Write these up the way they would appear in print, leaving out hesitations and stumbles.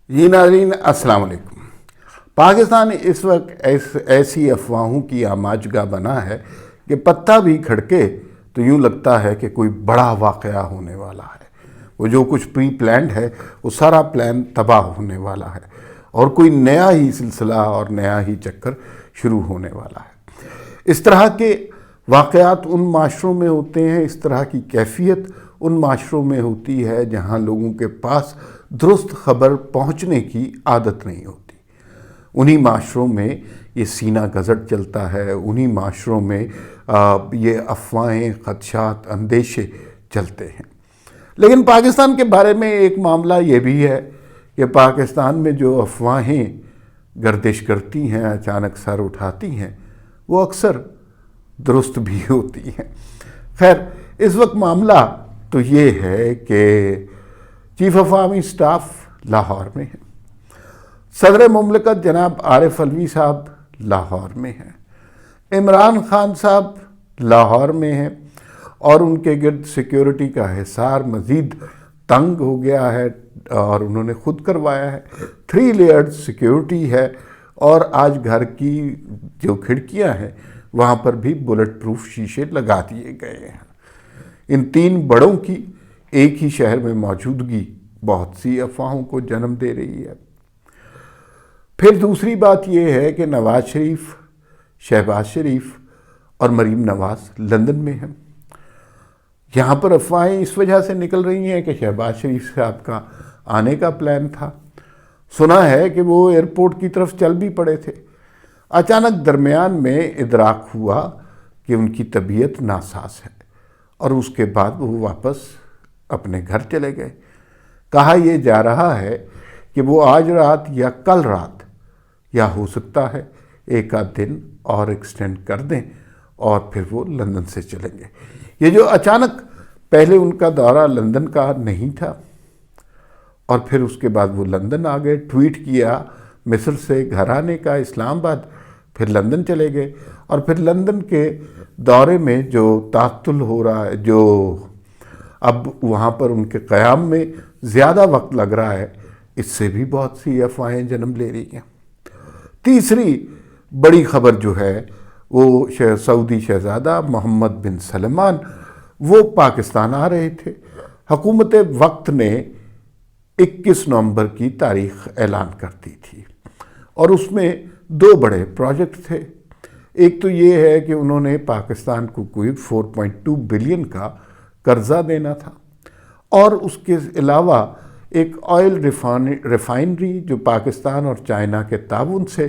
جی ناظرین، السلام علیکم۔ پاکستان اس وقت ایسی افواہوں کی آماجگاہ بنا ہے کہ پتہ بھی کھڑکے تو یوں لگتا ہے کہ کوئی بڑا واقعہ ہونے والا ہے۔ وہ جو کچھ پری پلانڈ ہے وہ سارا پلان تباہ ہونے والا ہے اور کوئی نیا ہی سلسلہ اور نیا ہی چکر شروع ہونے والا ہے۔ اس طرح کے واقعات ان معاشروں میں ہوتے ہیں، اس طرح کی کیفیت ان معاشروں میں ہوتی ہے جہاں لوگوں کے پاس درست خبر پہنچنے کی عادت نہیں ہوتی۔ انہی معاشروں میں یہ سینہ گزٹ چلتا ہے، انہی معاشروں میں یہ افواہیں، خدشات، اندیشے چلتے ہیں۔ لیکن پاکستان کے بارے میں ایک معاملہ یہ بھی ہے کہ پاکستان میں جو افواہیں گردش کرتی ہیں، اچانک سر اٹھاتی ہیں، وہ اکثر درست بھی ہوتی ہیں۔ خیر، اس وقت معاملہ تو یہ ہے کہ chief of army staff Lahore میں ہے، صدر مملکت جناب عارف علوی صاحب لاہور میں ہیں، عمران خان صاحب لاہور میں ہیں اور ان کے گرد سیکیورٹی کا حصار مزید تنگ ہو گیا ہے اور انہوں نے خود کروایا ہے۔ 3 لیئرڈ سیکیورٹی ہے اور آج گھر کی جو کھڑکیاں ہیں وہاں پر بھی بلٹ پروف شیشے لگا دیے گئے ہیں۔ ان 3 بڑوں کی ایک ہی شہر میں موجودگی بہت سی افواہوں کو جنم دے رہی ہے۔ پھر دوسری بات یہ ہے کہ نواز شریف، شہباز شریف اور مریم نواز لندن میں ہیں۔ یہاں پر افواہیں اس وجہ سے نکل رہی ہیں کہ شہباز شریف صاحب کا آنے کا پلان تھا، سنا ہے کہ وہ ایئرپورٹ کی طرف چل بھی پڑے تھے، اچانک درمیان میں ادراک ہوا کہ ان کی طبیعت ناساز ہے اور اس کے بعد وہ واپس اپنے گھر چلے گئے۔ کہا یہ جا رہا ہے کہ وہ آج رات یا کل رات یا ہو سکتا ہے ایک آدھ دن اور ایکسٹینڈ کر دیں اور پھر وہ لندن سے چلیں گے۔ یہ جو اچانک پہلے ان کا دورہ لندن کا نہیں تھا اور پھر اس کے بعد وہ لندن آ گئے، ٹویٹ کیا مصر سے گھر آنے کا، اسلام آباد، پھر لندن چلے گئے اور پھر لندن کے دورے میں جو تعطل ہو رہا ہے، جو اب وہاں پر ان کے قیام میں زیادہ وقت لگ رہا ہے، اس سے بھی بہت سی افواہیں جنم لے رہی ہیں۔ تیسری بڑی خبر جو ہے وہ سعودی شہزادہ محمد بن سلمان، وہ پاکستان آ رہے تھے۔ حکومت وقت نے 21 نومبر کی تاریخ اعلان کر دی تھی اور اس میں 2 بڑے پروجیکٹ تھے۔ ایک تو یہ ہے کہ انہوں نے پاکستان کو کوئی 4.2 بلین کا قرضہ دینا تھا اور اس کے علاوہ ایک آئل ریفائنری جو پاکستان اور چائنا کے تعاون سے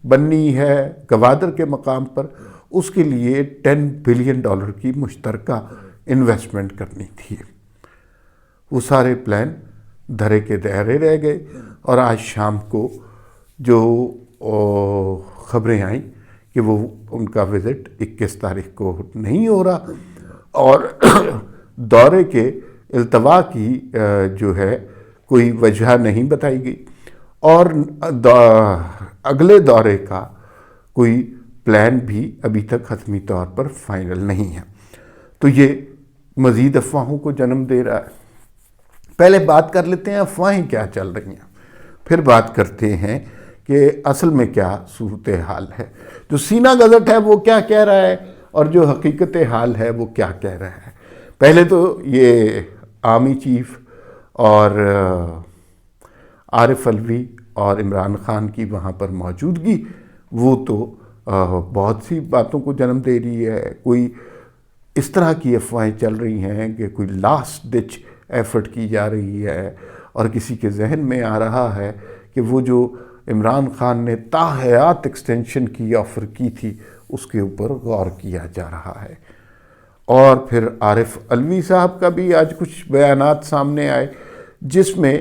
بننی ہے گوادر کے مقام پر، اس کے لیے $10 بلین کی مشترکہ انویسٹمنٹ کرنی تھی۔ وہ سارے پلان دھرے کے دھرے رہ گئے اور آج شام کو جو خبریں آئیں کہ وہ ان کا وزٹ 21 تاریخ کو نہیں ہو رہا اور دورے کے التوا کی جو ہے کوئی وجہ نہیں بتائی گئی اور اگلے دورے کا کوئی پلان بھی ابھی تک حتمی طور پر فائنل نہیں ہے۔ تو یہ مزید افواہوں کو جنم دے رہا ہے۔ پہلے بات کر لیتے ہیں افواہیں کیا چل رہی ہیں، پھر بات کرتے ہیں کہ اصل میں کیا صورتحال ہے، جو سینہ گزٹ ہے وہ کیا کہہ رہا ہے اور جو حقیقت حال ہے وہ کیا کہہ رہا ہے۔ پہلے تو یہ آرمی چیف اور عارف علوی اور عمران خان کی وہاں پر موجودگی وہ تو بہت سی باتوں کو جنم دے رہی ہے۔ کوئی اس طرح کی افواہیں چل رہی ہیں کہ کوئی لاسٹ ڈچ ایفرٹ کی جا رہی ہے اور کسی کے ذہن میں آ رہا ہے کہ وہ جو عمران خان نے تاحیات ایکسٹینشن کی آفر کی تھی اس کے اوپر غور کیا جا رہا ہے۔ اور پھر عارف علوی صاحب کا بھی آج کچھ بیانات سامنے آئے جس میں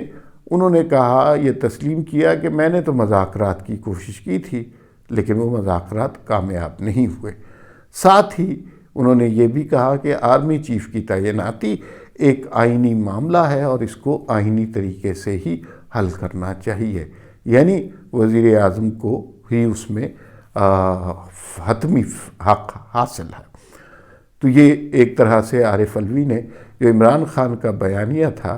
انہوں نے کہا، یہ تسلیم کیا کہ میں نے تو مذاکرات کی کوشش کی تھی لیکن وہ مذاکرات کامیاب نہیں ہوئے۔ ساتھ ہی انہوں نے یہ بھی کہا کہ آرمی چیف کی تعیناتی ایک آئینی معاملہ ہے اور اس کو آئینی طریقے سے ہی حل کرنا چاہیے، یعنی وزیر اعظم کو ہی اس میں حتمی حق حاصل ہے۔ تو یہ ایک طرح سے عارف علوی نے جو عمران خان کا بیانیہ تھا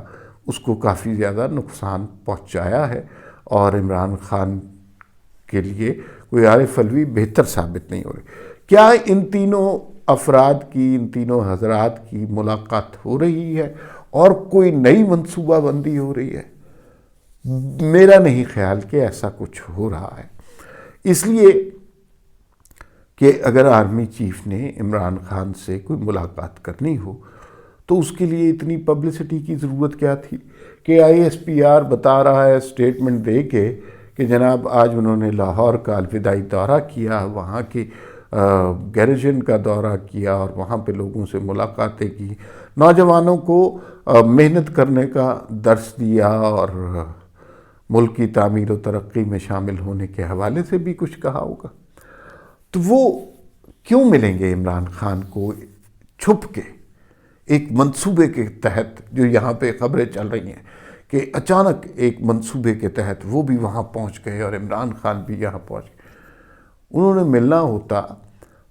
اس کو کافی زیادہ نقصان پہنچایا ہے، اور عمران خان کے لیے کوئی عارف علوی بہتر ثابت نہیں ہو رہی۔ کیا ان تینوں افراد کی، ان تینوں حضرات کی ملاقات ہو رہی ہے اور کوئی نئی منصوبہ بندی ہو رہی ہے؟ میرا نہیں خیال کہ ایسا کچھ ہو رہا ہے، اس لیے کہ اگر آرمی چیف نے عمران خان سے کوئی ملاقات کرنی ہو تو اس کے لیے اتنی پبلسٹی کی ضرورت کیا تھی کہ ISPR بتا رہا ہے اسٹیٹمنٹ دے کے کہ جناب آج انہوں نے لاہور کا الوداعی دورہ کیا، وہاں کے گیریجن کا دورہ کیا اور وہاں پہ لوگوں سے ملاقاتیں کی، نوجوانوں کو محنت کرنے کا درس دیا اور ملک کی تعمیر و ترقی میں شامل ہونے کے حوالے سے بھی کچھ کہا ہوگا۔ تو وہ کیوں ملیں گے عمران خان کو چھپ کے ایک منصوبے کے تحت؟ جو یہاں پہ خبریں چل رہی ہیں کہ اچانک ایک منصوبے کے تحت وہ بھی وہاں پہنچ گئے اور عمران خان بھی یہاں پہنچ گئے۔ انہوں نے ملنا ہوتا،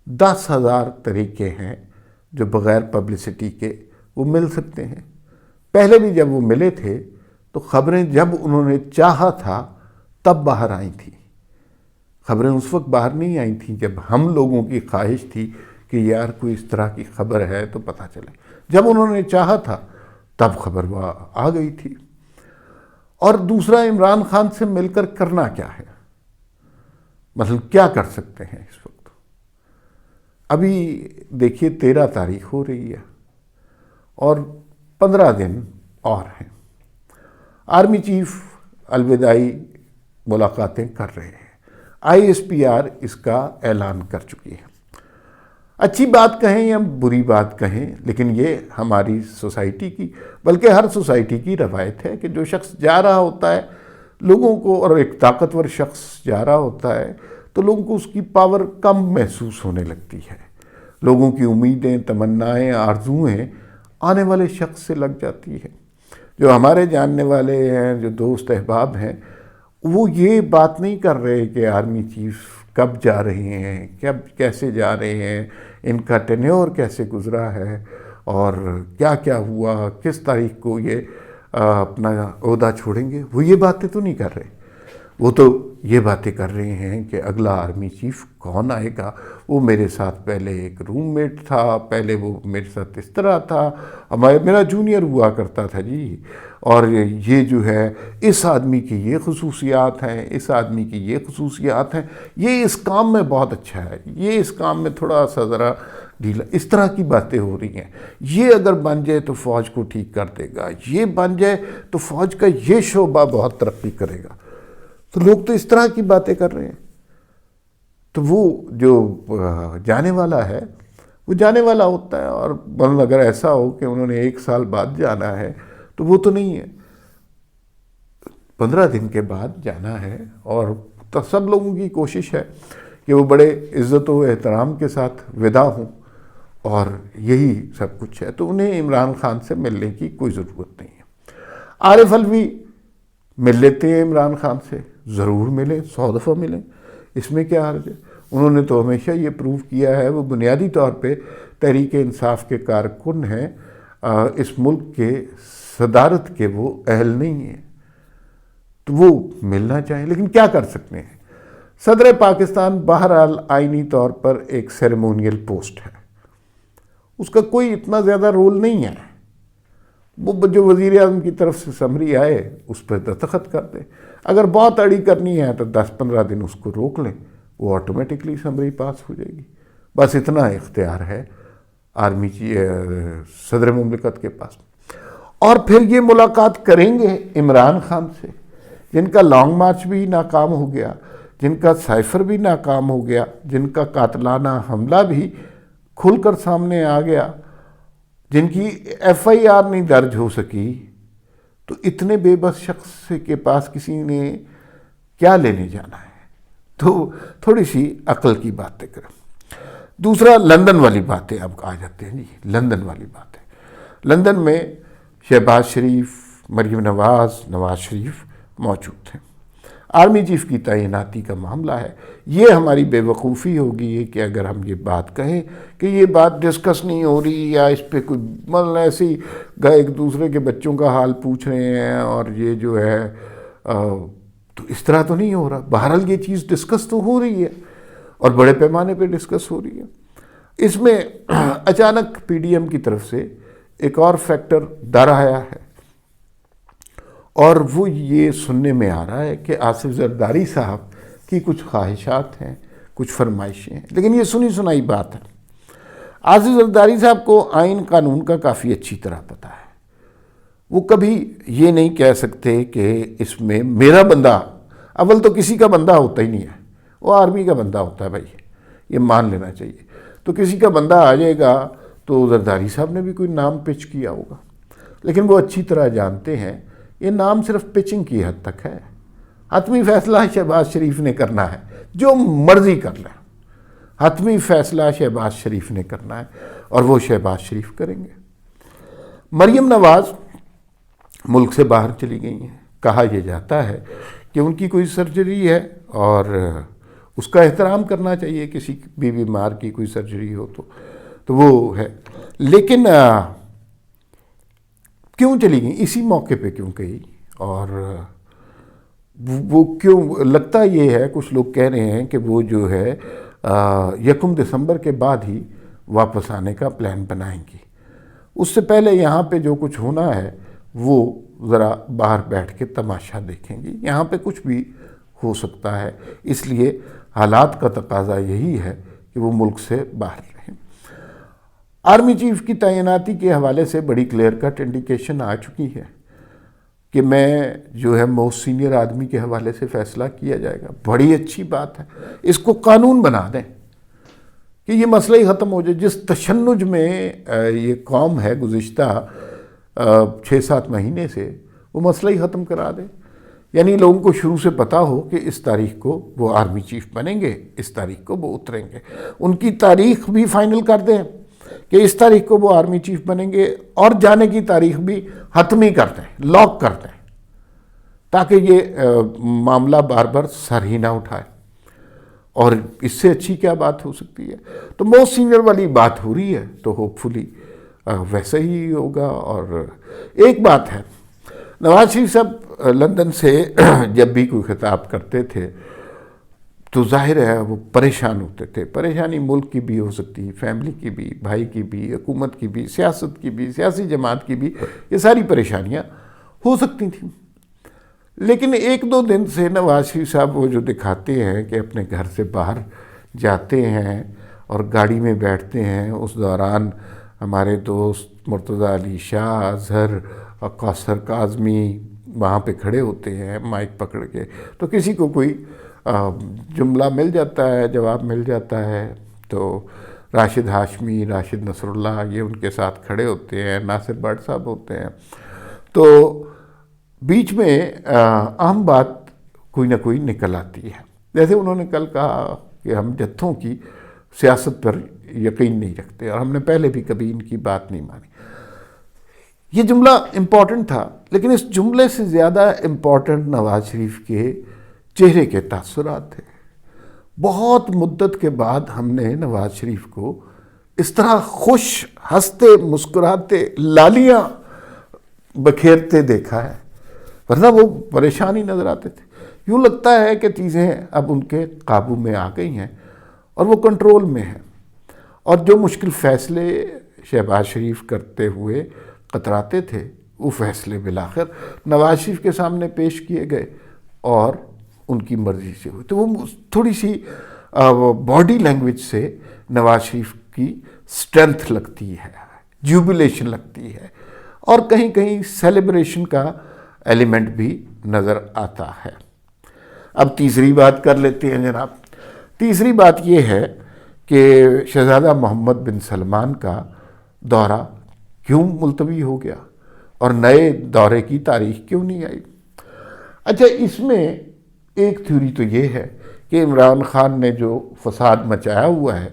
10,000 طریقے ہیں جو بغیر پبلسٹی کے وہ مل سکتے ہیں۔ پہلے بھی جب وہ ملے تھے تو خبریں جب انہوں نے چاہا تھا تب باہر آئی تھیں، خبریں اس وقت باہر نہیں آئی تھیں جب ہم لوگوں کی خواہش تھی کہ یار کوئی اس طرح کی خبر ہے تو پتہ چلے۔ جب انہوں نے چاہا تھا تب خبر وہ آ گئی تھی۔ اور دوسرا، عمران خان سے مل کر کرنا کیا ہے؟ مطلب کیا کر سکتے ہیں اس وقت؟ ابھی دیکھیے 13 تاریخ ہو رہی ہے اور 15 دن اور ہیں۔ آرمی چیف الوداعی ملاقاتیں کر رہے ہیں، ISPR اس کا اعلان کر چکی ہے۔ اچھی بات کہیں یا بری بات کہیں، لیکن یہ ہماری سوسائٹی کی، بلکہ ہر سوسائٹی کی روایت ہے کہ جو شخص جا رہا ہوتا ہے لوگوں کو، اور ایک طاقتور شخص جا رہا ہوتا ہے تو لوگوں کو اس کی پاور کم محسوس ہونے لگتی ہے، لوگوں کی امیدیں، تمنائیں، آرزوئیں آنے والے شخص سے لگ جاتی ہیں۔ جو ہمارے جاننے والے ہیں، جو دوست احباب ہیں، وہ یہ بات نہیں کر رہے کہ آرمی چیف کب جا رہے ہیں، کیسے جا رہے ہیں، ان کا ٹینیور کیسے گزرا ہے، اور کیا کیا ہوا، کس تاریخ کو یہ اپنا عہدہ چھوڑیں گے۔ وہ یہ باتیں تو نہیں کر رہے، وہ تو یہ باتیں کر رہے ہیں کہ اگلا آرمی چیف کون آئے گا، وہ میرے ساتھ پہلے ایک روم میٹ تھا، پہلے وہ میرے ساتھ اس طرح تھا، میرا جونیئر ہوا کرتا تھا جی، اور یہ جو ہے اس آدمی کی یہ خصوصیات ہیں، اس آدمی کی یہ خصوصیات ہیں، یہ اس کام میں بہت اچھا ہے، یہ اس کام میں تھوڑا سا ذرا ڈھیلا، اس طرح کی باتیں ہو رہی ہیں۔ یہ اگر بن جائے تو فوج کو ٹھیک کر دے گا، یہ بن جائے تو فوج کا یہ شعبہ بہت ترقی کرے گا۔ تو لوگ تو اس طرح کی باتیں کر رہے ہیں۔ تو وہ جو جانے والا ہے وہ جانے والا ہوتا ہے، اور اگر ایسا ہو کہ انہوں نے 1 سال بعد جانا ہے تو وہ تو نہیں ہے، 15 دن کے بعد جانا ہے، اور تو سب لوگوں کی کوشش ہے کہ وہ بڑے عزت و احترام کے ساتھ ودا ہوں، اور یہی سب کچھ ہے۔ تو انہیں عمران خان سے ملنے کی کوئی ضرورت نہیں ہے۔ عارف علوی مل لیتے ہیں عمران خان سے، ضرور ملیں، 100 دفعہ ملیں، اس میں کیا حرج ہے؟ انہوں نے تو ہمیشہ یہ پروو کیا ہے وہ بنیادی طور پہ تحریک انصاف کے کارکن ہیں، اس ملک کے صدارت کے وہ اہل نہیں ہیں، تو وہ ملنا چاہیں۔ لیکن کیا کر سکتے ہیں؟ صدر پاکستان بہرحال آئینی طور پر ایک سیریمونیل پوسٹ ہے، اس کا کوئی اتنا زیادہ رول نہیں ہے، وہ جو وزیر اعظم کی طرف سے سمری آئے اس پر دستخط کر دیں، اگر بہت اڑی کرنی ہے تو 10-15 دن اس کو روک لیں، وہ آٹومیٹکلی سمری پاس ہو جائے گی۔ بس اتنا اختیار ہے آرمی صدر مملکت کے پاس۔ اور پھر یہ ملاقات کریں گے عمران خان سے، جن کا لانگ مارچ بھی ناکام ہو گیا، جن کا سائفر بھی ناکام ہو گیا، جن کا قاتلانہ حملہ بھی کھل کر سامنے آ گیا، جن کی FIR نہیں درج ہو سکی۔ تو اتنے بے بس شخص کے پاس کسی نے کیا لینے جانا ہے؟ تو تھوڑی سی عقل کی باتیں کریں۔ دوسرا، لندن والی باتیں اب آ جاتے ہیں جی، لندن والی باتیں۔ لندن میں شہباز شریف، مریم نواز شریف موجود ہیں۔ آرمی چیف کی تعیناتی کا معاملہ ہے۔ یہ ہماری بے وقوفی ہوگی کہ اگر ہم یہ بات کہیں کہ یہ بات ڈسکس نہیں ہو رہی، یا اس پہ کوئی مطلب ایسے ہی ایک دوسرے کے بچوں کا حال پوچھ رہے ہیں، اور یہ جو ہے تو اس طرح تو نہیں ہو رہا۔ بہرحال یہ چیز ڈسکس تو ہو رہی ہے، اور بڑے پیمانے پہ ڈسکس ہو رہی ہے۔ اس میں اچانک پی ڈی ایم کی طرف سے ایک اور فیکٹر در آیا ہے، اور وہ یہ سننے میں آ رہا ہے کہ آصف زرداری صاحب کی کچھ خواہشات ہیں، کچھ فرمائشیں ہیں، لیکن یہ سنی سنائی بات ہے۔ آصف زرداری صاحب کو آئین قانون کا کافی اچھی طرح پتہ ہے۔ وہ کبھی یہ نہیں کہہ سکتے کہ اس میں میرا بندہ، اول تو کسی کا بندہ ہوتا ہی نہیں ہے، وہ آرمی کا بندہ ہوتا ہے، بھائی یہ مان لینا چاہیے۔ تو کسی کا بندہ آ جائے گا تو زرداری صاحب نے بھی کوئی نام پچ کیا ہوگا، لیکن وہ اچھی طرح جانتے ہیں یہ نام صرف پچنگ کی حد تک ہے۔ حتمی فیصلہ شہباز شریف نے کرنا ہے، جو مرضی کر لیں، حتمی فیصلہ شہباز شریف نے کرنا ہے، اور وہ شہباز شریف کریں گے۔ مریم نواز ملک سے باہر چلی گئی ہیں، کہا یہ جاتا ہے کہ ان کی کوئی سرجری ہے، اور اس کا احترام کرنا چاہیے، کسی بھی بیمار کی کوئی سرجری ہو تو وہ ہے۔ لیکن کیوں چلی گئی، اسی موقع پہ کیوں گئی، اور وہ کیوں؟ لگتا یہ ہے، کچھ لوگ کہہ رہے ہیں کہ وہ جو ہے 1 دسمبر کے بعد ہی واپس آنے کا پلان بنائیں گی۔ اس سے پہلے یہاں پہ جو کچھ ہونا ہے وہ ذرا باہر بیٹھ کے تماشا دیکھیں گی، یہاں پہ کچھ بھی ہو سکتا ہے، اس لیے حالات کا تقاضا یہی ہے کہ وہ ملک سے باہر رہیں۔ آرمی چیف کی تعیناتی کے حوالے سے بڑی کلیئر کٹ انڈیکیشن آ چکی ہے کہ میں جو ہے موسٹ سینئر آدمی کے حوالے سے فیصلہ کیا جائے گا۔ بڑی اچھی بات ہے، اس کو قانون بنا دیں کہ یہ مسئلہ ہی ختم ہو جائے۔ جس تشنج میں یہ قوم ہے گزشتہ 6-7 مہینے سے، وہ مسئلہ ہی ختم کرا دیں۔ یعنی لوگوں کو شروع سے پتہ ہو کہ اس تاریخ کو وہ آرمی چیف بنیں گے، اس تاریخ کو وہ اتریں گے، ان کی تاریخ بھی فائنل کر دیں کہ اس تاریخ کو وہ آرمی چیف بنیں گے، اور جانے کی تاریخ بھی حتمی کر دیں، لاک کر دیں، تاکہ یہ معاملہ بار بار سر ہی نہ اٹھائے۔ اور اس سے اچھی کیا بات ہو سکتی ہے؟ تو موسٹ سینئر والی بات ہو رہی ہے، تو ہوپ فلی ویسا ہی ہوگا۔ اور ایک بات ہے، نواز شریف صاحب لندن سے جب بھی کوئی خطاب کرتے تھے تو ظاہر ہے وہ پریشان ہوتے تھے۔ پریشانی ملک کی بھی ہو سکتی، فیملی کی بھی، بھائی کی بھی، حکومت کی بھی، سیاست کی بھی، سیاسی جماعت کی بھی، یہ ساری پریشانیاں ہو سکتی تھیں۔ لیکن 1-2 دن سے نواز شریف صاحب وہ جو دکھاتے ہیں کہ اپنے گھر سے باہر جاتے ہیں اور گاڑی میں بیٹھتے ہیں، اس دوران ہمارے دوست مرتضیٰ علی شاہ، اظہر اور کوثر کاظمی وہاں پہ کھڑے ہوتے ہیں مائک پکڑ کے، تو کسی کو کوئی جملہ مل جاتا ہے، جواب مل جاتا ہے، تو راشد ہاشمی، راشد نصر اللہ یہ ان کے ساتھ کھڑے ہوتے ہیں، ناصر بٹ صاحب ہوتے ہیں، تو بیچ میں اہم بات کوئی نہ کوئی نکل آتی ہے۔ جیسے انہوں نے کل کہا کہ ہم جتھوں کی سیاست پر یقین نہیں رکھتے، اور ہم نے پہلے بھی کبھی ان کی بات نہیں مانی۔ یہ جملہ امپورٹنٹ تھا، لیکن اس جملے سے زیادہ امپورٹنٹ نواز شریف کے چہرے کے تاثرات تھے۔ بہت مدت کے بعد ہم نے نواز شریف کو اس طرح خوش، ہنستے، مسکراتے، لالیاں بکھیرتے دیکھا ہے، ورنہ وہ پریشان ہی نظر آتے تھے۔ یوں لگتا ہے کہ چیزیں اب ان کے قابو میں آ گئی ہیں اور وہ کنٹرول میں ہیں، اور جو مشکل فیصلے شہباز شریف کرتے ہوئے قطراتے تھے، وہ فیصلے بالآخر نواز شریف کے سامنے پیش کیے گئے اور ان کی مرضی سے ہوئے۔ تو وہ تھوڑی سی باڈی لینگویج سے نواز شریف کی سٹرینتھ لگتی ہے، جوبیلیشن لگتی ہے، اور کہیں کہیں سیلیبریشن کا ایلیمنٹ بھی نظر آتا ہے۔ اب تیسری بات کر لیتے ہیں جناب۔ تیسری بات یہ ہے کہ شہزادہ محمد بن سلمان کا دورہ کیوں ملتوی ہو گیا اور نئے دورے کی تاریخ کیوں نہیں آئی؟ اچھا، اس میں ایک تھیوری تو یہ ہے کہ عمران خان نے جو فساد مچایا ہوا ہے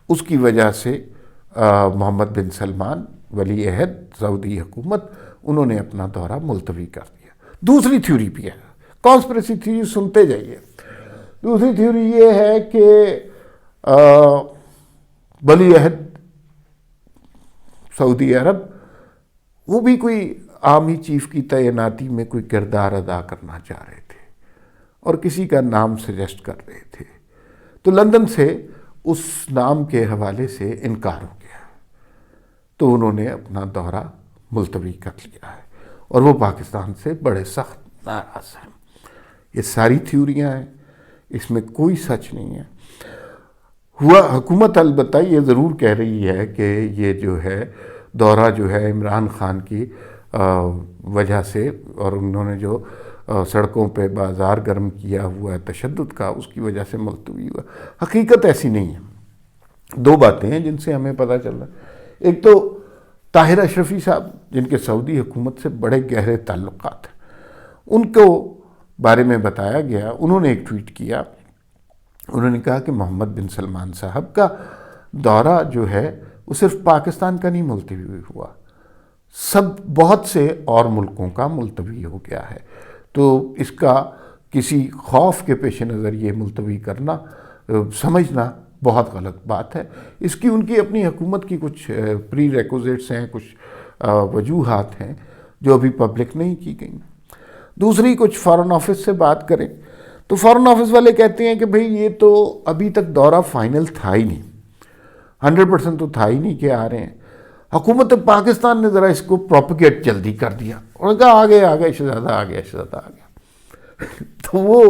اس کی وجہ سے محمد بن سلمان ولی عہد سعودی حکومت، انہوں نے اپنا دورہ ملتوی کر دیا۔ دوسری تھیوری بھی ہے، کانسپریسی تھیوری سنتے جائیے. دوسری تھیوری یہ ہے کہ ولی عہد سعودی عرب وہ بھی کوئی آرمی چیف کی تعیناتی میں کوئی کردار ادا کرنا چاہ رہے تھے اور کسی کا نام سجیسٹ کر رہے تھے، تو لندن سے اس نام کے حوالے سے انکار ہو گیا، تو انہوں نے اپنا دورہ ملتوی کر لیا ہے اور وہ پاکستان سے بڑے سخت ناراض ہیں. یہ ساری تھیوریاں ہیں، اس میں کوئی سچ نہیں ہے. حکومت البتہ یہ ضرور کہہ رہی ہے کہ یہ جو ہے دورہ جو ہے عمران خان کی وجہ سے، اور انہوں نے جو سڑکوں پہ بازار گرم کیا ہوا ہے تشدد کا، اس کی وجہ سے ملتوی ہوا. حقیقت ایسی نہیں ہے. دو باتیں ہیں جن سے ہمیں پتہ چل رہا ہے. ایک تو طاہر اشرفی صاحب جن کے سعودی حکومت سے بڑے گہرے تعلقات ہیں، ان کو بارے میں بتایا گیا، انہوں نے ایک ٹویٹ کیا، انہوں نے کہا کہ محمد بن سلمان صاحب کا دورہ جو ہے وہ صرف پاکستان کا نہیں ملتوی ہوا، بہت سے اور ملکوں کا ملتوی ہو گیا ہے. تو اس کا کسی خوف کے پیش نظر یہ ملتوی کرنا سمجھنا بہت غلط بات ہے. اس کی ان کی اپنی حکومت کی کچھ پری ریکوزٹس ہیں، کچھ وجوہات ہیں جو ابھی پبلک نہیں کی گئیں. دوسری، کچھ فارن آفس سے بات کریں تو فارن آفس والے کہتے ہیں کہ بھئی یہ تو ابھی تک دورہ فائنل تھا ہی نہیں، 100% تو تھا ہی نہیں کہ آ رہے ہیں. حکومت پاکستان نے ذرا اس کو پروپیگیٹ جلدی کر دیا اور کہا آگے شہزادہ آ گیا. تو وہ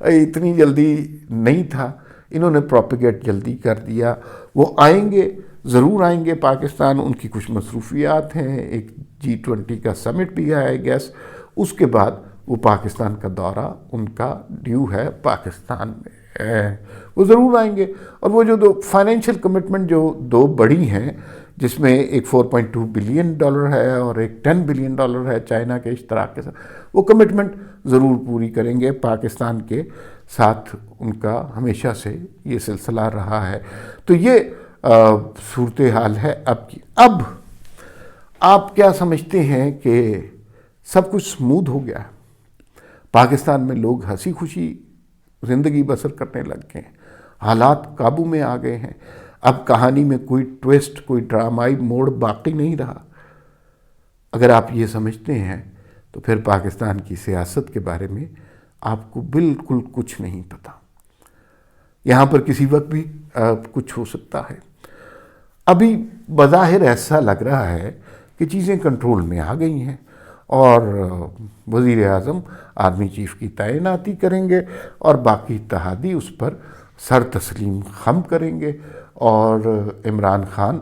اتنی جلدی نہیں تھا، انہوں نے پروپیگیٹ جلدی کر دیا. وہ آئیں گے، ضرور آئیں گے پاکستان، ان کی کچھ مصروفیات ہیں، ایک G20 کا سمٹ بھی ہے آئی گیس. اس کے بعد وہ پاکستان کا دورہ ان کا ڈیو ہے پاکستان میں، وہ ضرور آئیں گے. اور وہ جو دو فائنینشیل کمٹمنٹ جو دو بڑی ہیں، جس میں ایک $4.2 بلین ہے اور ایک $10 بلین ہے چائنا کے اشتراک کے ساتھ، وہ کمٹمنٹ ضرور پوری کریں گے. پاکستان کے ساتھ ان کا ہمیشہ سے یہ سلسلہ رہا ہے. تو یہ صورتحال ہے اب کی. اب آپ کیا سمجھتے ہیں کہ سب کچھ سمودھ ہو گیا ہے؟ پاکستان میں لوگ ہنسی خوشی زندگی بسر کرنے لگ گئے ہیں، حالات قابو میں آ گئے ہیں، اب کہانی میں کوئی ٹویسٹ، کوئی ڈرامائی موڑ باقی نہیں رہا؟ اگر آپ یہ سمجھتے ہیں تو پھر پاکستان کی سیاست کے بارے میں آپ کو بالکل کچھ نہیں پتہ. یہاں پر کسی وقت بھی کچھ ہو سکتا ہے. ابھی بظاہر ایسا لگ رہا ہے کہ چیزیں کنٹرول میں آ گئی ہیں اور وزیر اعظم آرمی چیف کی تعیناتی کریں گے اور باقی اتحادی اس پر سر تسلیم خم کریں گے، اور عمران خان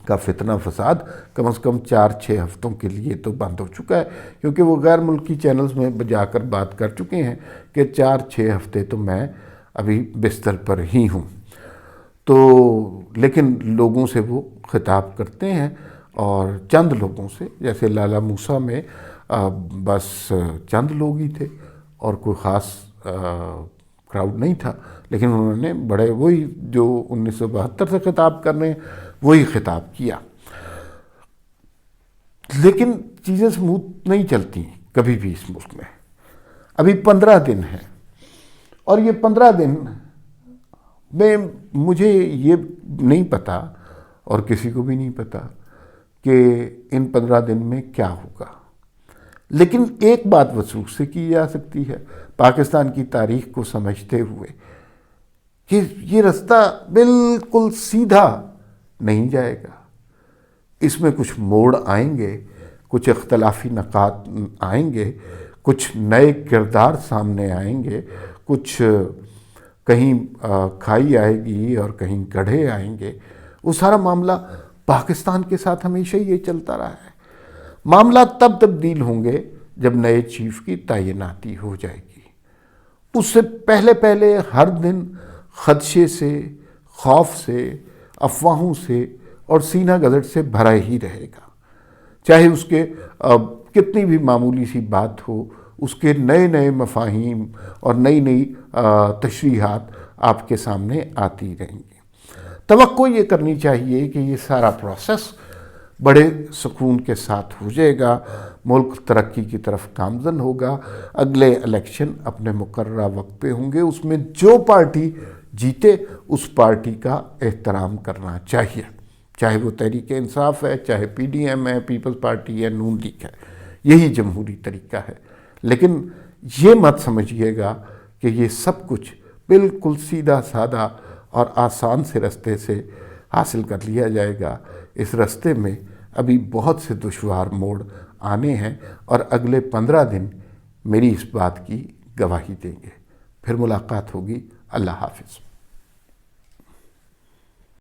کا فتنہ فساد کم از کم 4-6 ہفتوں کے لیے تو بند ہو چکا ہے، کیونکہ وہ غیر ملکی چینلز میں جا کر بات کر چکے ہیں کہ 4-6 ہفتے تو میں ابھی بستر پر ہی ہوں. تو لیکن لوگوں سے وہ خطاب کرتے ہیں، اور چند لوگوں سے، جیسے لالا موسیٰ میں بس چند لوگ ہی تھے اور کوئی خاص کراؤڈ نہیں تھا، لیکن انہوں نے بڑے وہی جو 1972 سے خطاب کر رہے ہیں وہی خطاب کیا. لیکن چیزیں سموتھ نہیں چلتی کبھی بھی اس ملک میں. ابھی 15 دن ہیں، اور یہ 15 دن میں مجھے یہ نہیں پتا اور کسی کو بھی نہیں پتا کہ ان 15 دن میں کیا ہوگا. لیکن ایک بات وثوق سے کی جا سکتی ہے پاکستان کی تاریخ کو سمجھتے ہوئے کہ یہ رستہ بالکل سیدھا نہیں جائے گا. اس میں کچھ موڑ آئیں گے، کچھ اختلافی نکات آئیں گے، کچھ نئے کردار سامنے آئیں گے، کچھ کہیں کھائی آئے گی اور کہیں گڑھے آئیں گے. وہ سارا معاملہ پاکستان کے ساتھ ہمیشہ یہ چلتا رہا ہے. معاملات تب تبدیل ہوں گے جب نئے چیف کی تعیناتی ہو جائے گی. اس سے پہلے ہر دن خدشے سے، خوف سے، افواہوں سے اور سینہ گدڑ سے بھرا ہی رہے گا. چاہے اس کے کتنی بھی معمولی سی بات ہو، اس کے نئے مفاہیم اور نئی تشریحات آپ کے سامنے آتی رہیں گی. توقع یہ کرنی چاہیے کہ یہ سارا پروسیس بڑے سکون کے ساتھ ہو جائے گا، ملک ترقی کی طرف گامزن ہوگا۔ اگلے الیکشن اپنے مقررہ وقت پہ ہوں گے، اس میں جو پارٹی جیتے اس پارٹی کا احترام کرنا چاہیے، چاہے وہ تحریک انصاف ہے، چاہے پی ڈی ایم ہے، پیپلز پارٹی ہے، نون لیگ ہے۔ یہی جمہوری طریقہ ہے۔ لیکن یہ مت سمجھیے گا کہ یہ سب کچھ بالکل سیدھا سادہ اور آسان سے رستے سے حاصل کر لیا جائے گا۔ اس رستے میں ابھی بہت سے دشوار موڑ آنے ہیں اور اگلے 15 دن میری اس بات کی گواہی دیں گے۔ پھر ملاقات ہوگی۔ اللہ حافظ۔